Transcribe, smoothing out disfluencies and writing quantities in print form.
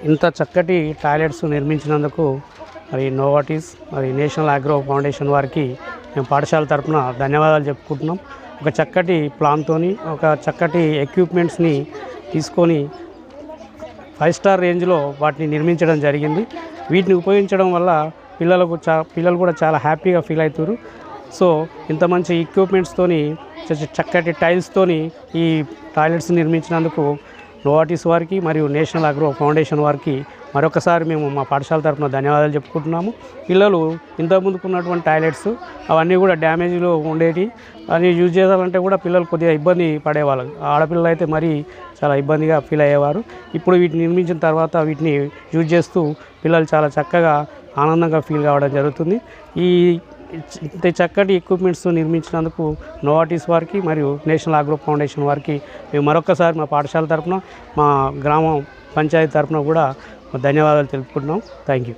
ఇంత చక్కటి టాయిలెట్స్ నిర్మించినందుకు మరి నోవాటిస్ మరి నేషనల్ అగ్రో ఫౌండేషన్ వారికి మేము పాఠశాల తరఫున ధన్యవాదాలు చెప్పుకుంటున్నాం. ఒక చక్కటి ప్లాన్తోని ఒక చక్కటి ఎక్విప్మెంట్స్ని తీసుకొని 5 స్టార్ రేంజ్లో వాటిని నిర్మించడం జరిగింది. వీటిని ఉపయోగించడం వల్ల పిల్లలు కూడా చాలా హ్యాపీగా ఫీల్ అవుతారు. సో ఇంత మంచి ఎక్విప్మెంట్స్తోని చక్కటి టైల్స్తోని ఈ టాయిలెట్స్ నిర్మించినందుకు నోవాటిస్ వారికి మరియు నేషనల్ అగ్రో ఫౌండేషన్ వారికి మరొకసారి మేము మా పాఠశాల తరఫున ధన్యవాదాలు చెప్పుకుంటున్నాము. పిల్లలు ఇంతకుముందుకు ఉన్నటువంటి టాయిలెట్స్ అవన్నీ కూడా డ్యామేజ్లో ఉండేవి. అవి యూజ్ చేయాలంటే కూడా పిల్లలు కొద్దిగా ఇబ్బంది పడేవాళ్ళు. ఆడపిల్లలు అయితే మరీ చాలా ఇబ్బందిగా ఫీల్ అయ్యేవారు. ఇప్పుడు వీటిని నిర్మించిన తర్వాత వీటిని యూజ్ చేస్తూ పిల్లలు చాలా చక్కగా ఆనందంగా ఫీల్ కావడం జరుగుతుంది. ఇంత చక్కటి ఎక్విప్మెంట్స్ నిర్మించినందుకు నోవాటిస్ వారికి మరియు నేషనల్ అగ్రో ఫౌండేషన్ వారికి మేము మరొకసారి మా పాఠశాల తరఫున మా గ్రామం పంచాయతీ తరఫున కూడా ధన్యవాదాలు తెలుపుకుంటున్నాం. Thank you.